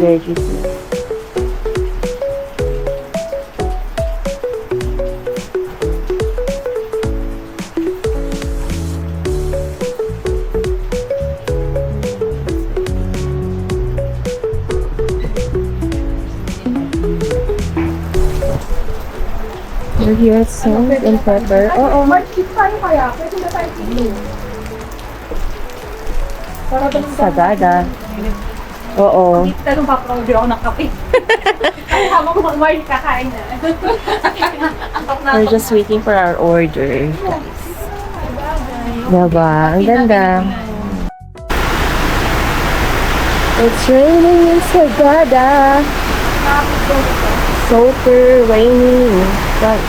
Veggies. Here's salt and pepper. Oo. Market tayo kaya. Pwede na tayo dito. Para ba Sagada. Oo. Tanong pa ako ako ng kape. Ay, habang mag-market kakain na. We're just waiting for our order. Diba? Ang ganda. It's raining in Sagada. Super raining. But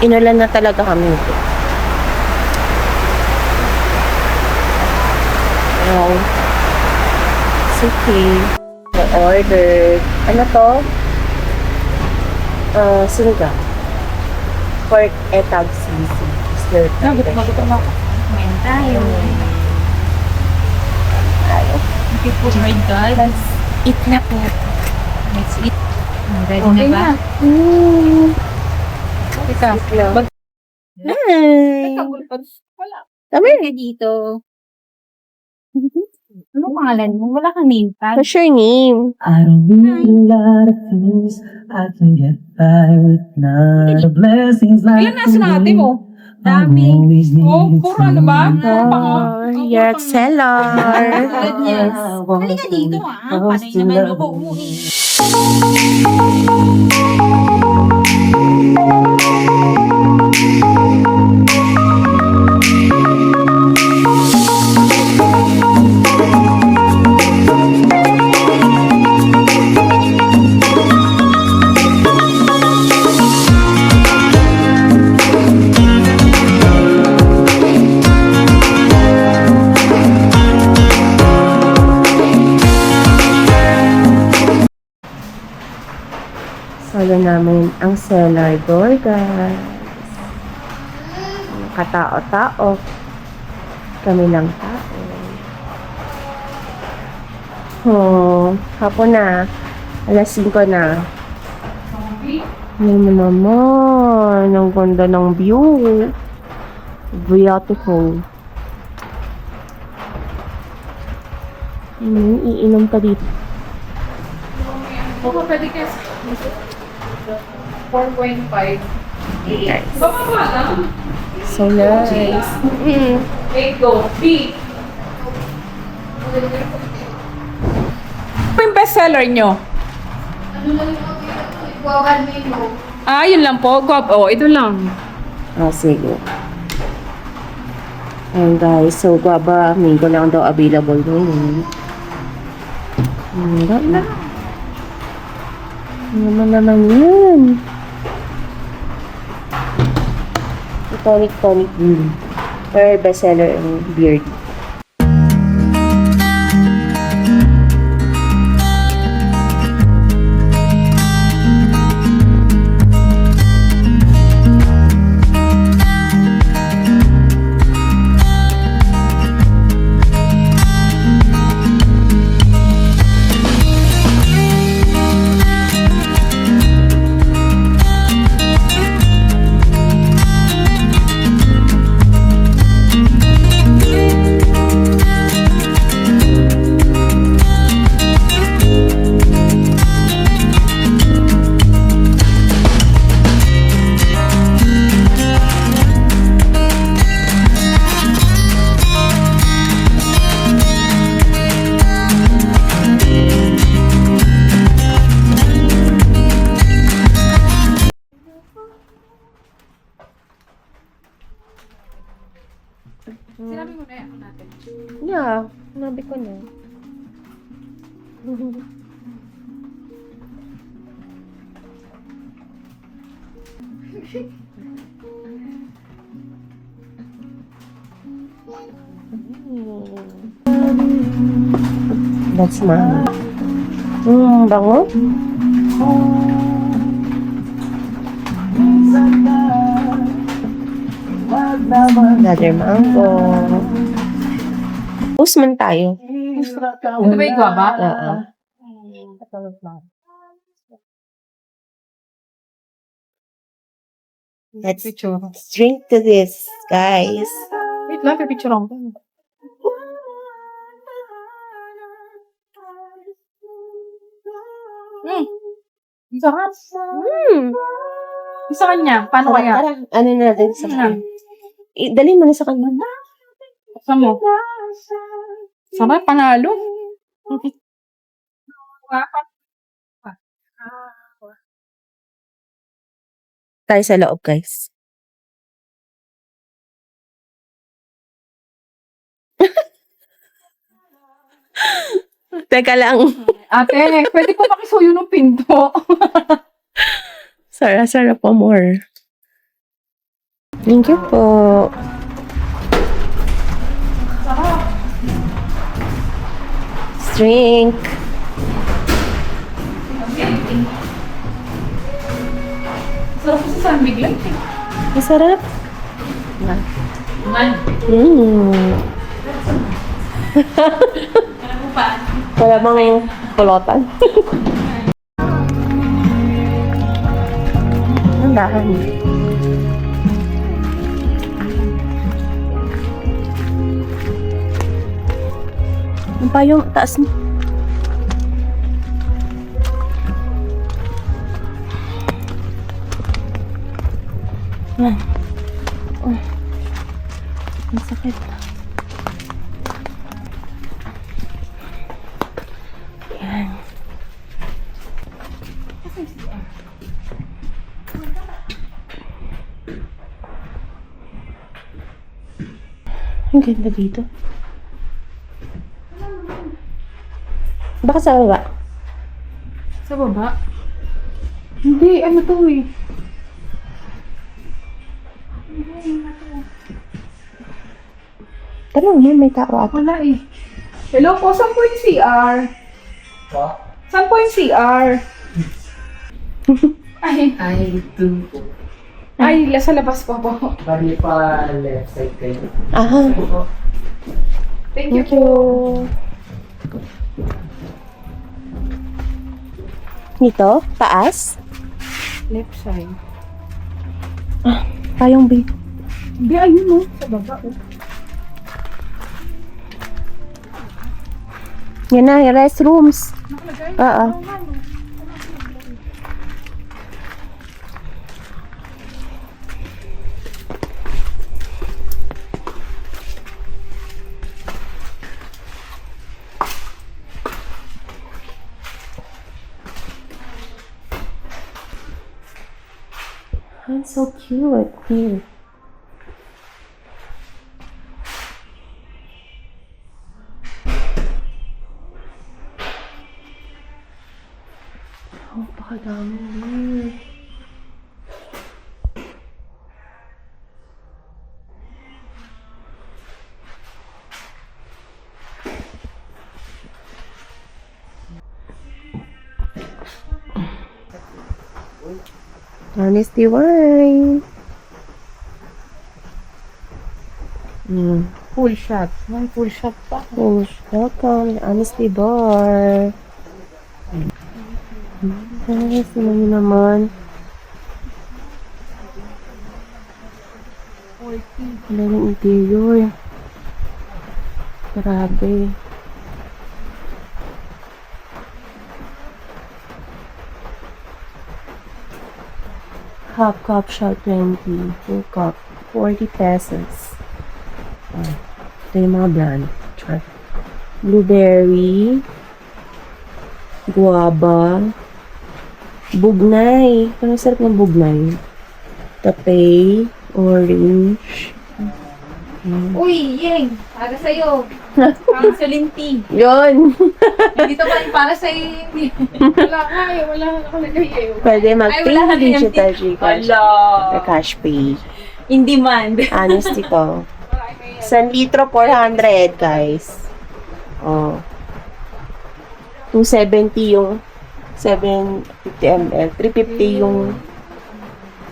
inulan na talaga kami ito. Wow. It's okay. I-ordered. Ano to? Sinigang. Pork etag sisi. Stir fry. Nagutom ako. Kumain tayo. Tayo. Okay po, my God. Let's eat na po. Let's eat. Ready na ba? Teka. Hi! Wala. Tama Ka dito. Ano pangalan mo? Wala kang name tag. What's your name? I don't need a lot of things. I can get by with none. The blessings like Ilan nasa natin mo? Dami. Oh, puro ano ba? Puro pango. You're a seller. Yes. Halika dito Panay naman ako umuwi. Solo namin ang seller door, guys. Katao-tao. Kami lang tao. Oh, hapon na. Alas 5 na. Ano mo naman. Ang ganda ng view. Beautiful. Iinom ka dito. Baka pwede ka 4.5. Guys. Bababa lang. So nice. Wait, go. B. Ano yung bestseller nyo? Yun lang po. Ito lang. Sige. Ayan guys, so guava mango lang daw available ngayon. Wala na. Ano naman yun? Tonic blue. Pero bestseller ang beard. Sinabi mo na yan natin. Yeah, sinabi ko na. That's mine. Bango? Another mango. Post man tayo. Ito ba yung guava? Oo. Let's drink to this, guys. Wait lang, pipicture ako. Ang sarap. Sa kanya, paano kaya? Tara, ano na natin sa Ano? Dalhin mo na sa kanya. Saan mo? Sarap, panalo. Tayo sa loob, guys. Teka lang. Ate, pwede po makisuyo ng pinto. Sara po more. Thank you po. Sarap. Drink. Sarap po sa San Miguel. Masarap. Man. Wala bang pulutan? Ang dahan. Yung pa yung taas mo. Yan. Oh. Ang sakit. Yan. Ang ganda dito. Baka sa baba. Sa baba? Hindi, ano to eh. Tanong yan, may tao ako. Wala eh. Hello po, saan po yung CR? Saan po yung CR? Ay, ay, sa labas po po. Bali pa left side kayo. Aha. Thank you Thank you. Nito? Taas? Left side. Tayong B. Hindi, ayun mo. Sa baba. Yan na, yung restrooms. Nakalagay? Oo. It's so cute here. Oh, pakadami. Honesty wine. Full shot. May full shot pa. Oh, welcome. Honesty bar. Yes, naman naman. Wala ng interior. Grabe. Half cup shot 20. Full cup 40 pesos. Ito yung mga brand. Char. Blueberry. Guava. Bugnay. Parang sarap ng bugnay. Tapay. Orange. Uy, Yeng, para sa'yo. Counseling tea. Yun. Dito pa rin para sa'yo. Wala nga eh, wala nakalagay eh. Pwede Ay, wala ka mag-pay digital din. Gcash. Ala. Or cash pay. In demand. Honest ito. 1 litro, 400, guys. Oh. 270 yung 750 ml. 350 yung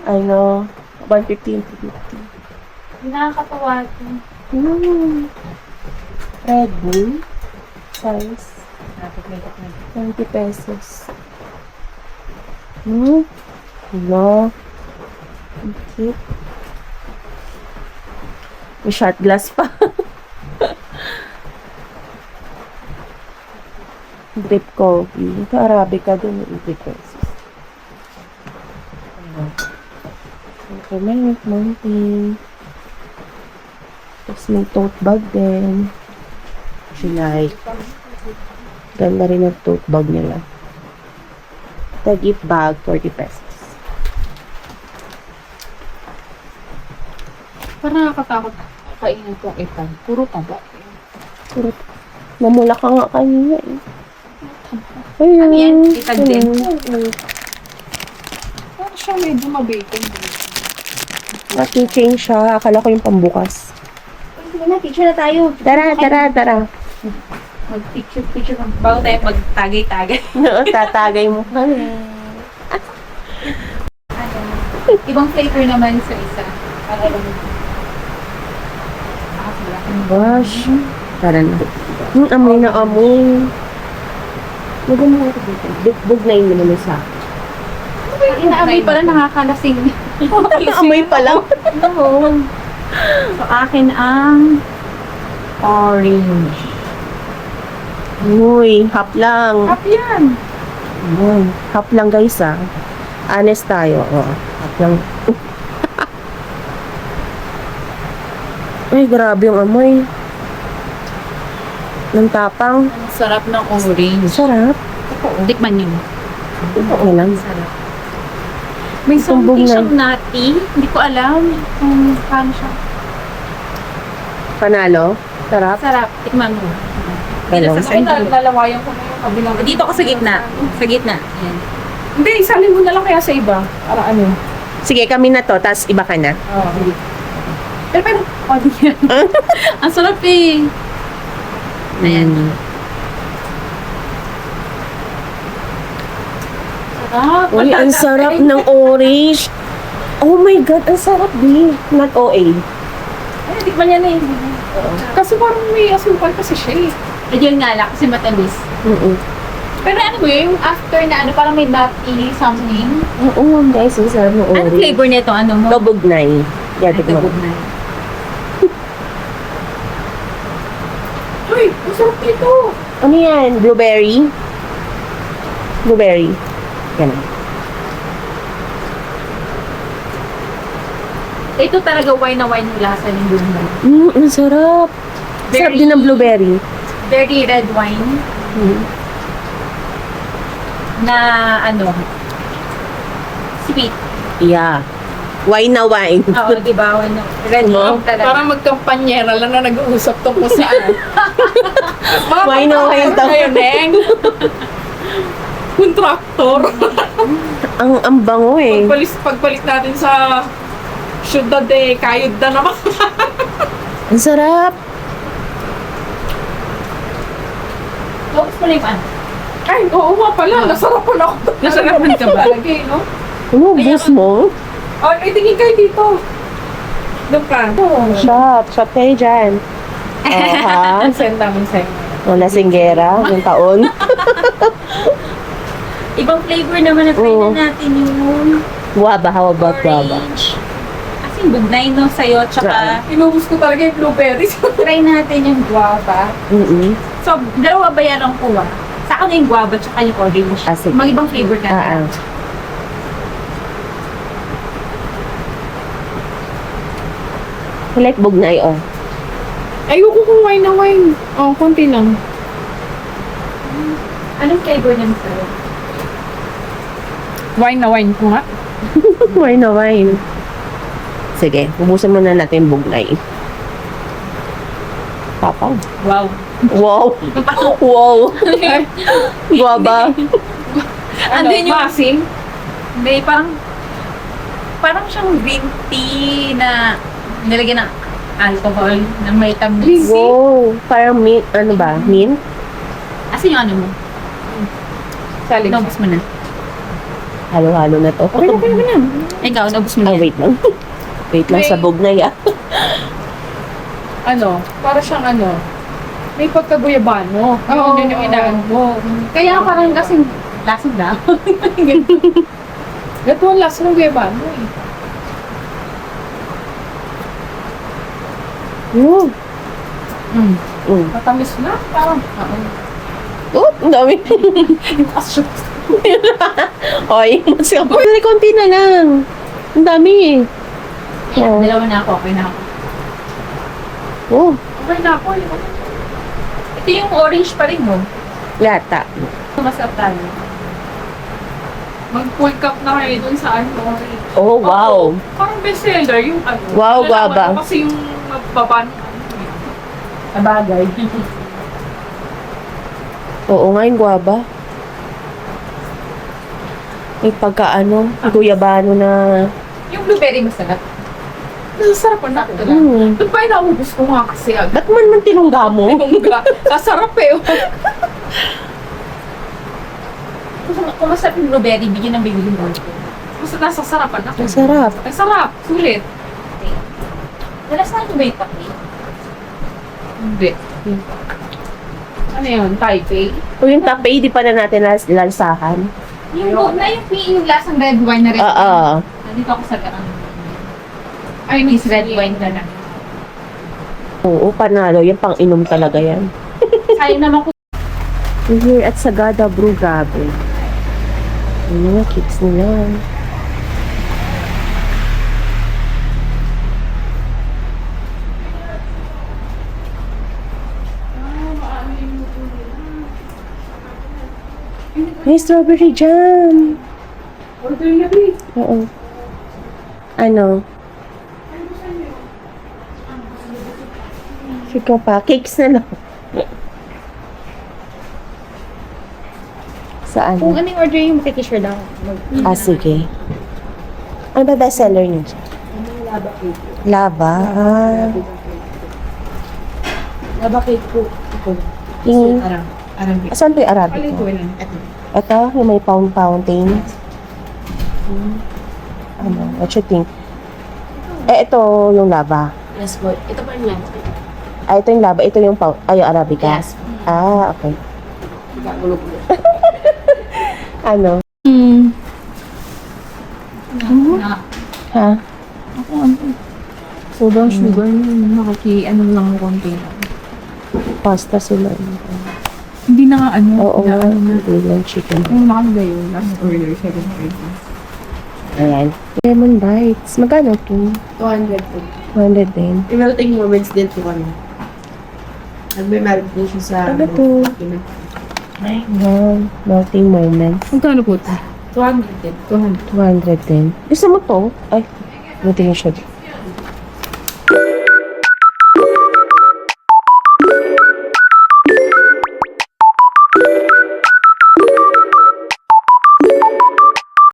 ano, 150 yung 350. Nakakatawa ito. Red Bull. Size. 20 pesos. Hello. Okay. May shot glass pa. Drip coffee. Ito Arabica din. 80 pesos. Okay, may mountain. Tapos may tote bag din. If you like. Ganda rin ang tote bag nila. The gift bag, 40 pesos. Parang nakakatakot kainin kong ipan. Puro taba. Puro. Mamula ka nga kanina eh. Ayun. Ano yan? Itag din? Ayun. Parang siya medyo mabacon. Mati-change siya. Akala ko yung pambukas. Sige na, picture na tayo. Tara. Mag-picture. Bago tayo mag-tagay-tagay. Oo, tatagay mo kami. Ibang flavor naman sa isa. Para alam mo. Gosh. Tara na. Amoy na amoy. Maganda ako dito. Bug na yun naman sa akin. Inaamoy pala nakakalasing. Amoy pa lang. Oo. So, akin ang orange. Uy, hap lang. Happy yan. Uy, hap lang guys ah. Honest tayo. Oo, hap lang. Ay, grabe yung amoy. Ng tapang. Sarap ng orange. Sarap. Tikman niyo. Okay lang. Sarap. May Tumbong something na. siyang nutty. Hindi ko alam kung paano siya. Panalo. Sarap. Sarap. Tikman mo. Hello. Lalawayan ko na yung kabilang. Dito ako sa gitna. Sa gitna. Yan. Hindi, isalin mo na lang kaya sa iba. Para ano. Sige, kami na to. Tapos iba ka na. Oo. Pero, di yan. Ang sarap eh. Ayan. Sarap. Uy, ang sarap ng orange. Oh my God, ang sarap di. Not OA. Ay, tikman niya na yun. Kasi parang may asukal kasi siya eh. Yun nga lang, kasi matamis. Pero ano mo yun, yung after na ano, parang may nutty something. Oo, guys, ang sarap ng Ano orange. flavor nito? Ano mo? Kabugnay. Yeah, Ay, tikman. kabugnay. Uy, ang sarap dito. Ano yan? Blueberry? Blueberry. Yan. Ito talaga wine na wine yung lasa ng blueberry. Ang sarap. Sarap din ng blueberry. Very red wine na ano, sweet. Yeah. Wine na wine. Oo, di ba? Wine na, red No? wine talaga. Parang magkampanyera lang na nag-uusap tungkol sa ano. Wine na wine to. Ayun, Neng. Kontraktor. Ang bango eh. Pagpalit natin sa syudad eh, kayod na naman. Ang sarap. Focus mo lang yung ano. Ay, oo nga pala. Nasarapan ako. Nasarapan ka ba? Lagi, no? Ubus mo. Oh, may tingin kayo dito. Doon ka. Shot. Shot kayo dyan. Aha. Send namin sa'yo. O, lasinggera. Yung taon. Ibang flavor naman na try Oo. na natin yung Guava. How about guava? orange. As in, bugnay no sa'yo, tsaka Inubos ko talaga yung blueberries. try natin yung guava. So, dalawa ba yan ang kuha? Sa akin yung guava tsaka yung orange. Ah, sige. Mag-ibang flavor na. I like bugnay, oh. Ayoko kung wine na wine. Oh, konti lang. Anong flavor niyan sa'yo? Wine na wine ko nga. Wine na wine. Sige, ubusan muna natin yung bugnay. Tapang. Wow. Wow. Wow. Guaba. Andun yung, Masim? may parang siyang green tea na nilagyan ng alcohol na may tamis. Wow. Parang mint. Ano ba? Mint? Asan yung ano mo? Saling. Naubos mo na. Halo-halo na to. Okay na. Ikaw, naubos mo Ah, na. wait lang. Wait lang, May- sabog na ya. Ano, para siyang ano, may pagkaguyabano. Oo. Yun yung inaan mo. Kaya parang kasing lasang na. Gato ang lasa ng guyabano eh. Mm. Mm. Mm. Matamis na, parang, Oh, ang dami. Oy, mas ka. Uy, konti na lang. Ang dami eh. Oo. Dalawa na ako, okay na ako. Oh, okay na ako. Ito yung orange pa rin mo. lata. Masarap tayo. Mag-full cup na kayo dun sa ano. Oh, wow. Parang bestseller yung ano. Wow, Nalaman guaba. ko kasi yung magbaban. Sabagay. Oo nga, yung guaba. May pagkaano, guyabano na. Yung blueberry masarap. Nasasarapan na ako lang. Doon pa inaubos ko nga kasi agad. Ba't man tinungga mo? Sasarap eh. Kung masarap yung blueberry, bigyan ng bibili mo. Basta nasasarapan ako. Masarap. Ang sarap. Sulit. Nalasahan ko ba yung kape? Hindi. Ano yun? Taipei? O yung tapay, di pa na natin lansahan. Yung yung lasang red wine na red Oo. wine. Nandito ako sa garang. Ay, Is red wine na lang. Oo, panalo. Yung pang-inom talaga yan. Sayang naman ko. We're here at Sagada Brew Gabi. Yung mga cakes nila. May strawberry jam. Order na rin. Oo. Ano? Sige pa. Cakes na lang. Saan? Kung ano yung order yung makikishare daw. Ah, sige. Ano ba bestseller niyo? Lava. Ah. Laba cake po. Yung, Arabic. saan to yung Arabic Alin ko mo? yun? Ito, yung may fountain. Ano, what you think? Eh, ito yung lava. Yes po. Ito pa yung laba. Ah, ito yung lava. Ito yung yung Arabica. Yes. Ah, okay. Ano? Na. Ha? Ako ano. Sobrang sugar yun. Ano lang konti lang. Pasta sila. Hindi na nga ano. Oo nga. Hindi lang chicken. Yung nakalagay yun. Last order, 7.30. Ayan. Lemon bites. Magkano to? 200 po. 200 din. Yung melting moments din po kami. Nagme-melt din siya sa... Ano to? Ay, wow. Melting moment. Magkano po ito? 200 din. 200 din. Gusto mo to? Ay, buti siya.